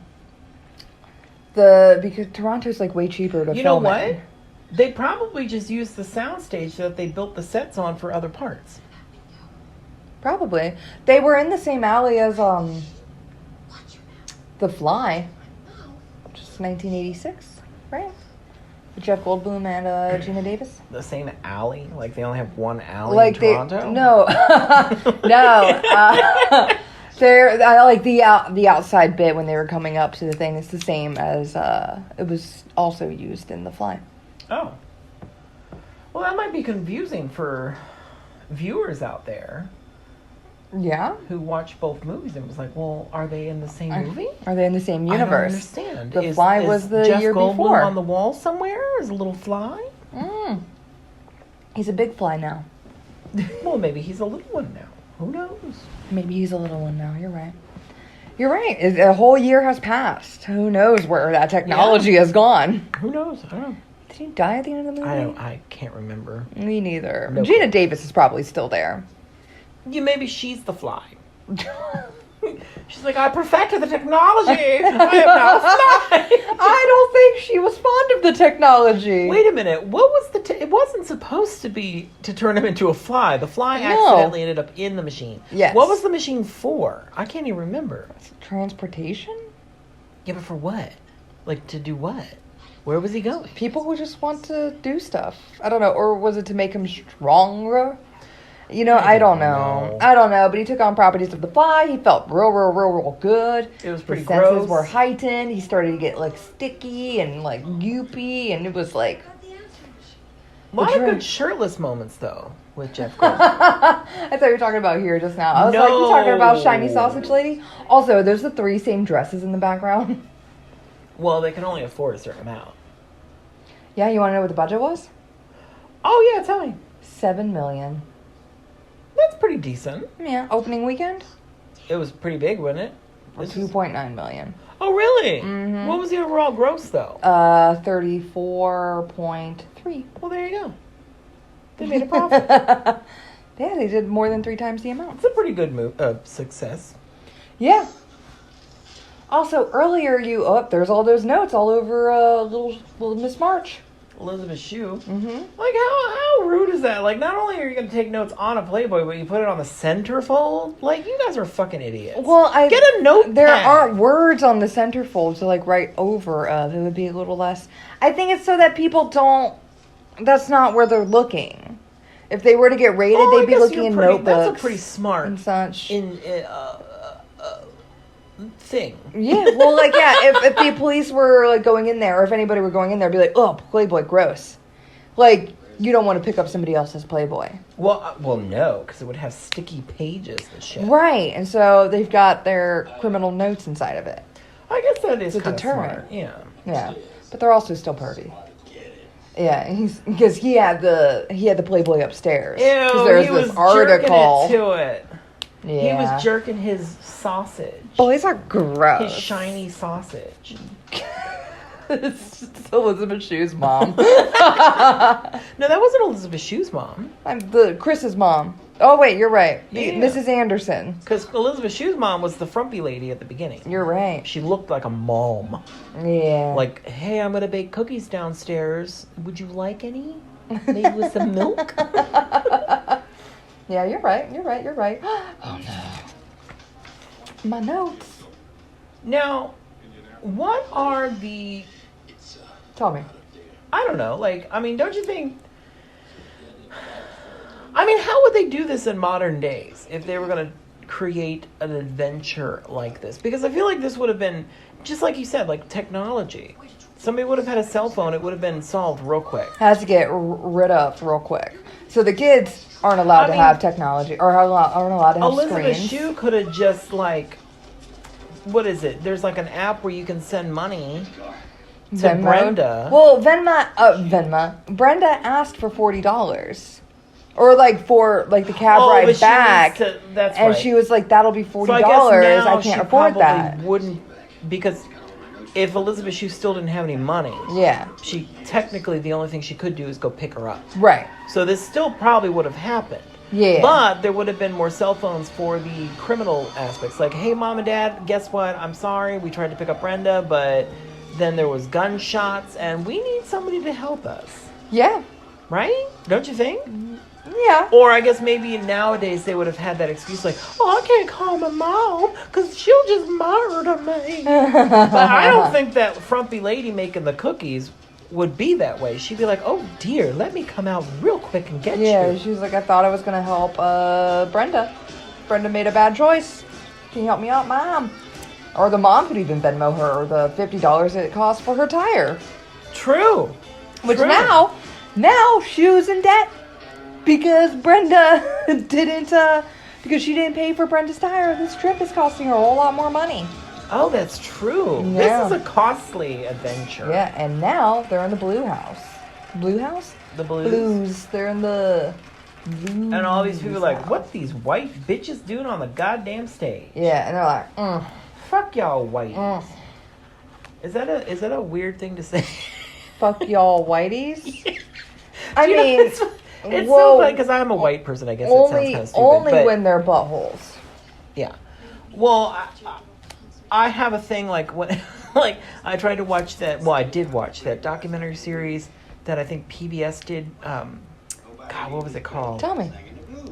Because Toronto's, like, way cheaper to You know film what? in. They probably just used the soundstage that they built the sets on for other parts. Probably. They were in the same alley as, The Fly. Which is 1986, right? With Jeff Goldblum and Gina Davis. The same alley? Like they only have one alley Like in Toronto? No. No. I like the outside bit when they were coming up to the thing. It's the same as it was also used in The Fly. Oh. Well, that might be confusing for viewers out there Yeah. who watch both movies and was like, well, are they in the same movie? Are they in the same universe? I don't understand. The Fly was the Jeff year Goldblum before. on the wall somewhere as a little fly? He's a big fly now. Well, maybe he's a little one now. Who knows? Maybe he's a little one now. You're right. You're right. A whole year has passed. Who knows where that technology has gone? Who knows? I don't know. Did he die at the end of the movie? I can't remember. Me neither. No Gina clue. Davis is probably still there. Maybe she's the fly. She's like, I perfected the technology. I am now a fly. I don't think she was fond of the technology. Wait a minute. What was it wasn't supposed to be to turn him into a fly. The fly No. accidentally ended up in the machine. Yes. What was the machine for? I can't even remember. Transportation? Yeah, but for what? Like, to do what? Where was he going? People who just want to do stuff. I don't know. Or was it to make him stronger? You know, I don't know. I don't know, but he took on properties of the fly. He felt real good. It was pretty His gross. senses were heightened. He started to get, like, sticky and, like, goopy, and it was, like... A lot of good shirtless moments, though, with Jeff Goldblum. I thought you were talking about here just now. I was like, you talking about Shiny Sausage Lady? Also, there's the 3 same dresses in the background. Well, they can only afford a certain amount. Yeah, you want to know what the budget was? Oh, yeah, tell me. $7 million. That's pretty decent. Yeah, opening weekend? It was pretty big, wasn't it? For $2.9 million. Oh, really? Mm-hmm. What was the overall gross, though? 34.3. Well, there you go. They made a profit. Yeah, they did more than 3 times the amount. It's a pretty good success. Yeah. Also, earlier there's all those notes all over little Miss March. Elizabeth Shue. Mm-hmm. Like, how rude is that? Like, not only are you going to take notes on a Playboy, but you put it on the centerfold? Like, you guys are fucking idiots. Well, get a notepad. There aren't words on the centerfold to, like, write over of. It would be a little less. I think it's so that people don't... That's not where they're looking. If they were to get rated, they'd be looking in notebooks. That's a pretty smart... And such. Thing. Yeah, well, like, yeah, if the police were, like, going in there, or if anybody were going in there, it'd be like, oh, Playboy, gross. Like, you don't want to pick up somebody else's Playboy. Well, no, because it would have sticky pages and shit. Right, and so they've got their criminal notes inside of it. I guess that is It's a deterrent. Smart. Yeah. Yeah, but they're also still pervy. Yeah, because he had the Playboy upstairs. Ew, there's he was this article. jerking it to it. Yeah. He was jerking his sausage. Boys are gross. His shiny sausage. It's just Elizabeth Shue's mom. No, that wasn't Elizabeth Shue's mom. I'm Chris's mom. Oh, wait, you're right. Yeah. Mrs. Anderson. Because Elizabeth Shue's mom was the frumpy lady at the beginning. You're right. She looked like a mom. Yeah. Like, hey, I'm going to bake cookies downstairs. Would you like any? Maybe with some milk? Yeah, you're right. Oh, no. My notes. Now, what are the... Tell me. I don't know. Like, I mean, don't you think... I mean, how would they do this in modern days if they were going to create an adventure like this? Because I feel like this would have been, just like you said, like technology. Somebody would have had a cell phone. It would have been solved real quick. Has to get rid of real quick. So the kids aren't allowed to have technology or aren't allowed to have Elizabeth screens. Shue could have just like, what is it? There's like an app where you can send money to Venmo. Brenda. Well, Brenda asked for $40. Or like for like the cab ride back. That's and right. she was like, that'll be $40. So I guess now I can't she afford probably that. Wouldn't, because if Elizabeth Shue still didn't have any money, yeah, she technically the only thing she could do is go pick her up. Right. So this still probably would have happened. Yeah. But there would have been more cell phones for the criminal aspects. Like, hey, mom and dad, guess what? I'm sorry. We tried to pick up Brenda, but then there was gunshots, and we need somebody to help us. Yeah. Right? Don't you think? Yeah. Or I guess maybe nowadays they would have had that excuse like, oh, I can't call my mom because she'll just murder me. But I don't think that frumpy lady making the cookies would be that way. She'd be like, oh dear, let me come out real quick and get you. Yeah, she was like, I thought I was going to help Brenda. Brenda made a bad choice. Can you help me out, Mom? Or the mom could even Venmo her the $50 it cost for her tire. True. Which True. now Shue's in debt. Because Brenda because she didn't pay for Brenda's tire. This trip is costing her a whole lot more money. Oh, that's true. Yeah. This is a costly adventure. Yeah, and now they're in the Blue House. Blue House? The Blues. Blues. They're in the Blues. And all these people are like, what's these white bitches doing on the goddamn stage? Yeah, and they're like, Fuck y'all white. Is that a weird thing to say? Fuck y'all whiteys? I You know, mean... It's so funny because I'm a white person. I guess it sounds kind of stupid. Only but, when they're buttholes. Yeah. Well, I have a thing like when, like I tried to watch that. Well, I did watch that documentary series that I think PBS did. God, what was it called? Tell me.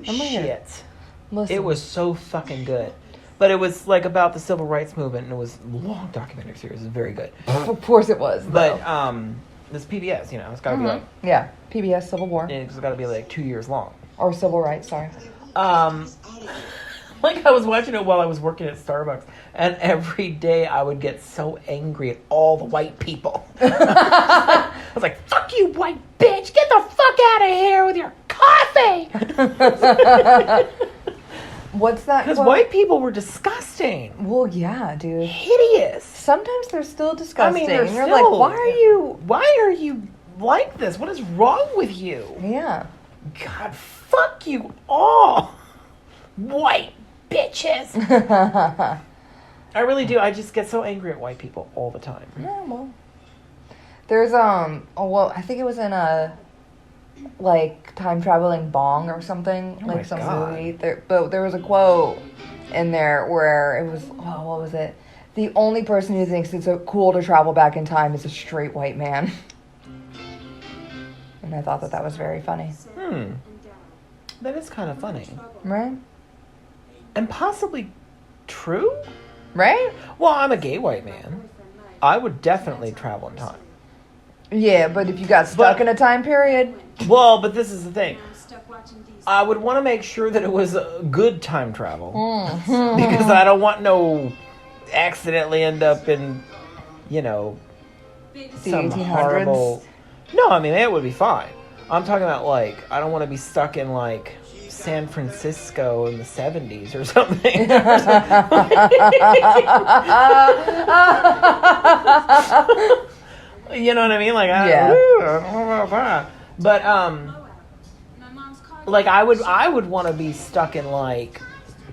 Shit. Listen. It was so fucking good. But it was like about the civil rights movement, and it was a long documentary series. It was very good. Of course it was. But this PBS, it's got to be like yeah, PBS Civil War. it's got to be like 2 years long. Or civil rights, sorry. Like I was watching it while I was working at Starbucks, and every day I would get so angry at all the white people. I was like, "Fuck you, white bitch! Get the fuck out of here with your coffee!" What's that? Because white people were disgusting. Well, yeah, dude. Hideous. Sometimes they're still disgusting. I mean, You're like, why are you like this? What is wrong with you? Yeah. God, fuck you all, white bitches. I really do. I just get so angry at white people all the time. Yeah, well. There's, I think it was in a, like, time traveling bong or something. Oh like my some God. movie. But there was a quote in there where it was, what was it? The only person who thinks it's so cool to travel back in time is a straight white man. And I thought that was very funny. That is kind of funny. Right? And possibly true? Right? Well, I'm a gay white man. I would definitely travel in time. Yeah, but if you got stuck in a time period... Well, but this is the thing. I would want to make sure that it was a good time travel. Because I don't want no accidentally end up in, some 1800s? horrible... No, I mean, that would be fine. I'm talking about, like, I don't want to be stuck in, like, San Francisco in the 70s or something. You know what I mean? Like, I don't know about that. But, like, I would want to be stuck in, like,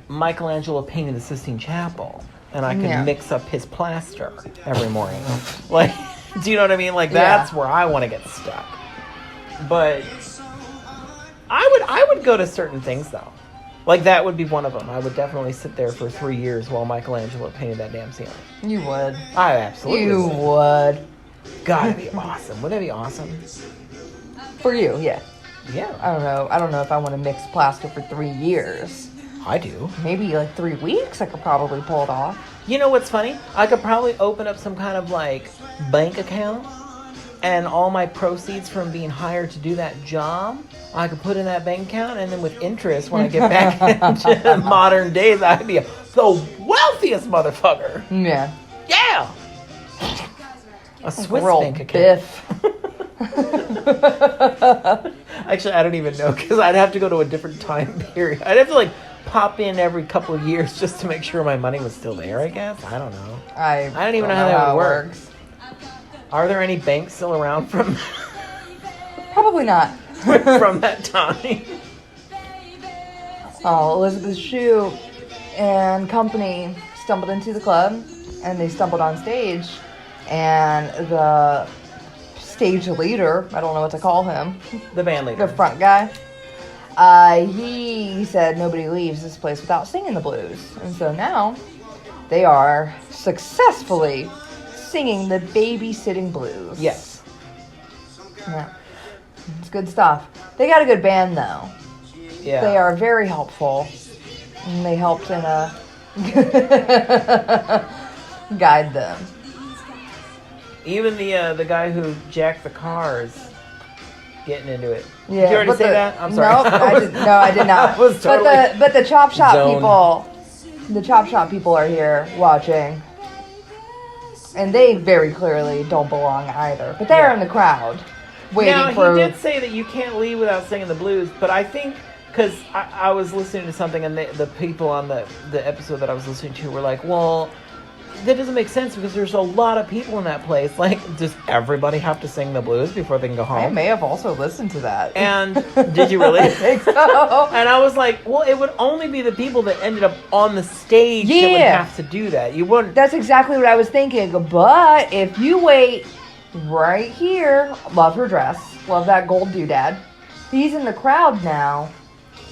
Michelangelo painting the Sistine Chapel. And I could mix up his plaster every morning. Like, do you know what I mean? Like, that's where I want to get stuck. But I would go to certain things, though. Like, that would be one of them. I would definitely sit there for 3 years while Michelangelo painted that damn ceiling. You would. I absolutely would. God, that'd be awesome. Wouldn't that be awesome? For you, yeah. Yeah. I don't know if I want to mix plaster for 3 years. I do. Maybe like 3 weeks I could probably pull it off. You know what's funny? I could probably open up some kind of, like, bank account, and all my proceeds from being hired to do that job, I could put in that bank account, and then with interest, when I get back into modern days, I'd be the wealthiest motherfucker. Yeah. Yeah. A Swiss Real bank account. biff. Actually, I don't even know, because I'd have to go to a different time period. I'd have to, like, pop in every couple of years just to make sure my money was still there, I guess. I don't know. I don't even know how that works. Are there any banks still around from Probably not. from that time? Oh, Elizabeth Shue and company stumbled into the club, and they stumbled on stage, and the stage leader, I don't know what to call him, The band leader. the front guy, he said nobody leaves this place without singing the blues. And so now they are successfully singing the Babysitting Blues. Yes. Yeah. It's good stuff. They got a good band, though. Yeah. They are very helpful. And they helped in guide them. Even the guy who jacked the cars getting into it. Yeah, Did you already but say that? I'm sorry. Nope, I did not. I was totally but the Chop Shop zoned. the Chop Shop people are here watching. And they very clearly don't belong either. But they're in the crowd waiting now, for... he did say that you can't leave without singing the blues, but I think, because I was listening to something, and the people on the episode that I was listening to were like, well, that doesn't make sense because there's a lot of people in that place. Like, does everybody have to sing the blues before they can go home? I may have also listened to that. And did you really? I think so. And I was like, well, it would only be the people that ended up on the stage that would have to do that. You wouldn't. That's exactly what I was thinking. But if you wait right here, love her dress, love that gold doodad. He's in the crowd now,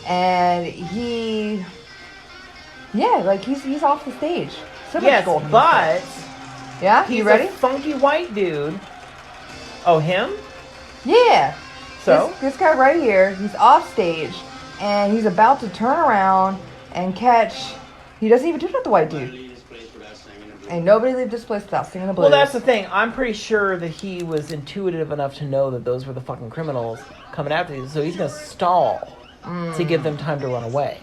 and he's off the stage. So Yes, gold but yeah, he's you ready? a funky white dude. Oh, him? Yeah. So? This guy right here, he's off stage, and he's about to turn around and catch... He doesn't even do it with the white dude. And nobody leave this place without singing the blues. Well, that's the thing. I'm pretty sure that he was intuitive enough to know that those were the fucking criminals coming after you, so he's going to stall. to give them time to run away.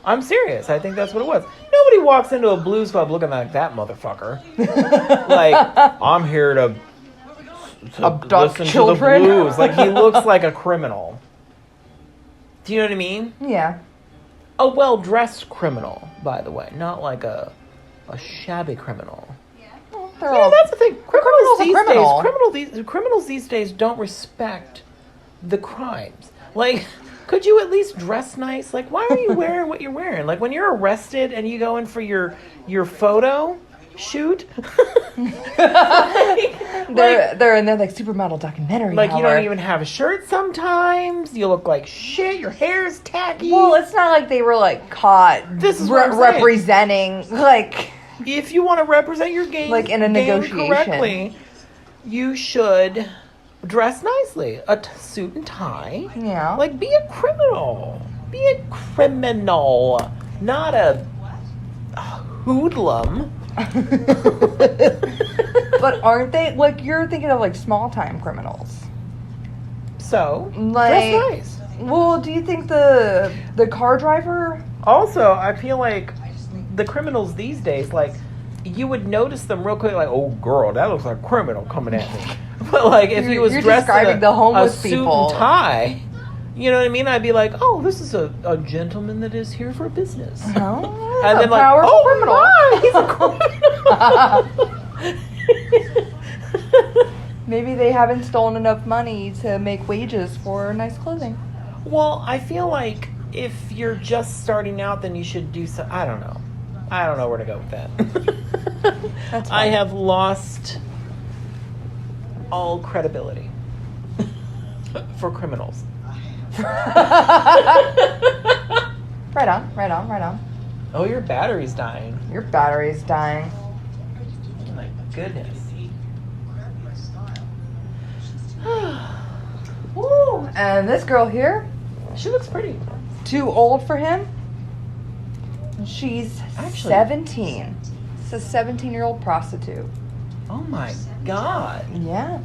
I'm serious. I think that's what it was. Nobody walks into a blues club looking like that motherfucker. Like, I'm here to abduct listen children. to the blues. Like, he looks like a criminal. Do you know what I mean? Yeah. A well-dressed criminal, by the way. Not like a shabby criminal. Well, That's the thing. criminal. Criminals these days don't respect the crimes. Like, could you at least dress nice? Like, why are you wearing what you're wearing? Like, when you're arrested and you go in for your photo shoot, they're in their like supermodel documentary. like you don't even have a shirt sometimes. You look like shit. Your hair's tacky. Well, it's not like they were like caught. This is what I'm saying. representing like. If you want to represent your game, Like in a negotiation. correctly, you should dress nicely. A suit and tie. Yeah. Like, be a criminal. Be a criminal. Not a hoodlum. But aren't they like you're thinking of like small time criminals? So, Like, dress nice. Well, do you think the car driver? Also, I feel like the criminals these days, like, you would notice them real quick, like, oh, girl, that looks like a criminal coming at me. But, like, if he was You're dressed in describing the homeless a suit people. and tie, you know what I mean? I'd be like, oh, this is a gentleman that is here for business. Oh, And a then, like, powerful oh, criminal. my, he's a criminal. Maybe they haven't stolen enough money to make wages for nice clothing. Well, I feel like if you're just starting out, then you should do so. I don't know. I don't know where to go with that. That's I fine. have lost all credibility for criminals. Right on. Oh, your battery's dying. Your battery's dying. Oh my goodness. Woo! And this girl here, She looks pretty. too old for him. She's Actually- 17. It's a 17-year-old prostitute. Oh my god. Yeah.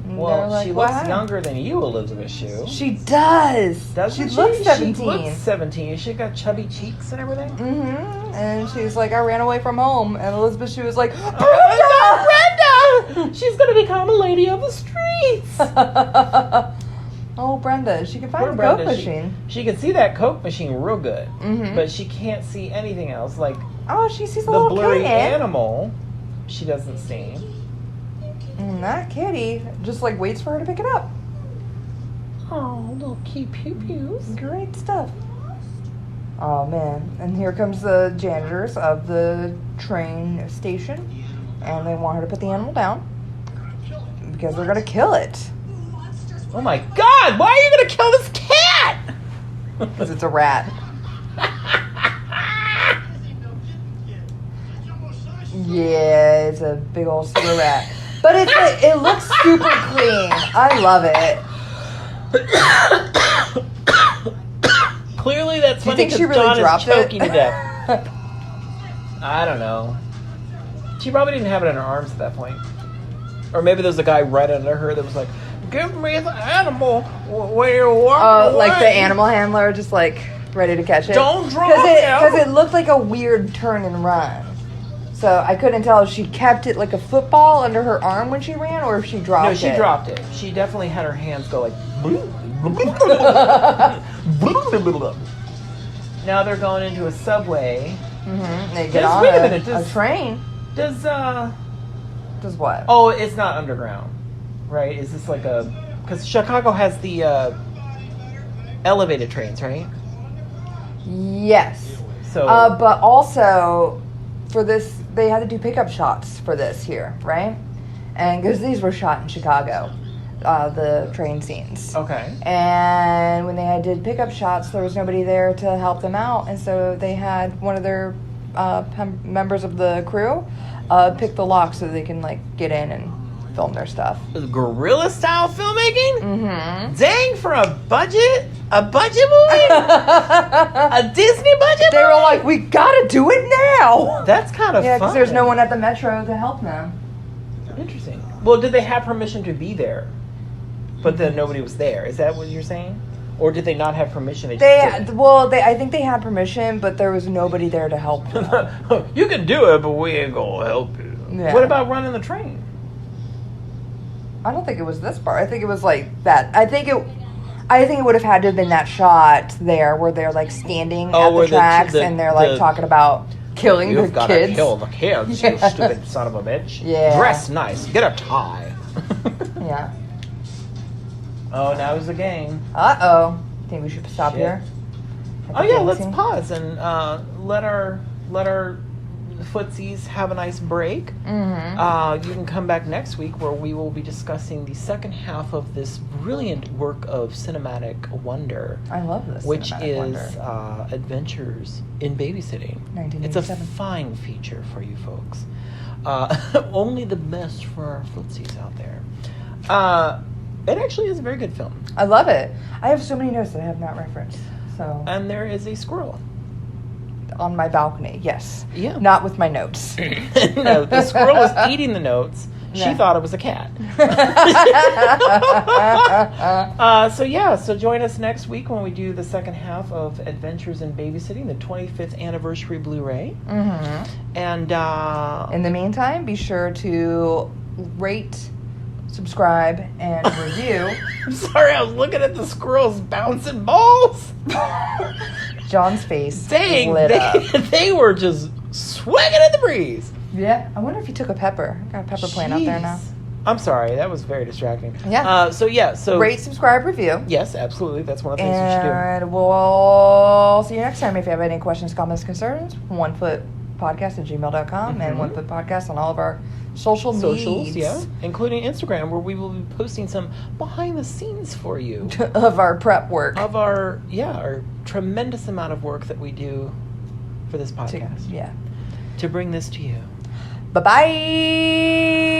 And Well, they're like, she looks "Wow." younger than you, Elizabeth Shue. She does. Doesn't she looks 17. She looks 17. She got chubby cheeks and everything. Mm-hmm. And she's like, I ran away from home. And Elizabeth, she was like, Oh my god, Brenda! She's gonna become a lady of the streets. Oh, Brenda, she can Poor find the Brenda, Coke machine. She can see that Coke machine real good, Mhm. but she can't see anything else. Like Oh, she sees a the little blurry kitten. animal, she doesn't see. And that kitty just like waits for her to pick it up. Oh, little cute pew pews. Great stuff. Oh man, and here comes the janitors of the train station, and they want her to put the animal down because they're gonna kill it Oh my god! Why are you gonna kill this cat? because it's a rat. Yeah, it's a big old sewer rat, but it's like, it looks super clean. I love it. Clearly, that's Do you funny think because she really John is dropped choking it? to death. I don't know. She probably didn't have it in her arms at that point. Or maybe there's a guy right under her that was like, "Give me the animal when you're walking away." Like the animal handler, just like ready to catch it. Don't drop because him. it looked like a weird turn and run. So I couldn't tell if she kept it like a football under her arm when she ran, or if she dropped it. No, she dropped it. She definitely had her hands go like. Now they're going into a subway. Mm-hmm. They get Just on wait a minute, a train. Does Does what? Oh, it's not underground, right? Is this like a? Because Chicago has the elevated trains, right? Yes. So But also for this, they had to do pickup shots for this here, right? And because these were shot in Chicago, the train scenes. okay. And when they did pickup shots, there was nobody there to help them out, and so they had one of their members of the crew pick the lock so they can like get in and film their stuff. Guerrilla style filmmaking? Mm-hmm. Dang, for a budget movie? A Disney budget They movie? were like, "We gotta do it now." That's kind of Yeah, fun. because there's no one at the metro to help them. Interesting. Well, did they have permission to be there? But then nobody was there. Is that what you're saying? Or did they not have permission? They just I think they had permission, but there was nobody there to help them. You can do it, but we ain't gonna help you. Yeah. What about running the train? I don't think it was this part. I think it was like that. I think it would have had to have been that shot there where they're like standing at the tracks and they're like talking about killing the kids. You've got to kill the kids, you stupid son of a bitch. Yeah. Dress nice. Get a tie. Yeah. Oh, now it's the game. Uh-oh. Think we should stop Shit. here? Oh yeah, let's pause and let our footsies have a nice break. Mm-hmm. You can come back next week where we will be discussing the second half of this brilliant work of cinematic wonder. I love this. Which is Adventures in Babysitting. 1987. It's a fine feature for you folks. Only the best for our footsies out there. It actually is a very good film. I love it. I have so many notes that I have not referenced. So. And there is a squirrel. On my balcony, yes. Yeah. Not with my notes. No, the squirrel was eating the notes. She thought it was a cat. So join us next week when we do the second half of Adventures in Babysitting, the 25th anniversary Blu-ray. Mm-hmm. And in the meantime, be sure to rate, subscribe, and review. I'm sorry, I was looking at the squirrel's bouncing balls. John's face lit up. They were just swinging in the breeze. Yeah, I wonder if he took a pepper. Got a pepper plant out there now. I'm sorry, that was very distracting. Yeah. So rate, subscribe, review. Yes, absolutely. That's one of the things you should do. And we'll see you next time. If you have any questions, comments, concerns, onefootpodcast@gmail.com and onefootpodcast on all of our socials, yeah, including Instagram, where we will be posting some behind the scenes for you of our prep work, of our tremendous amount of work that we do for this podcast. To bring this to you. Bye-bye.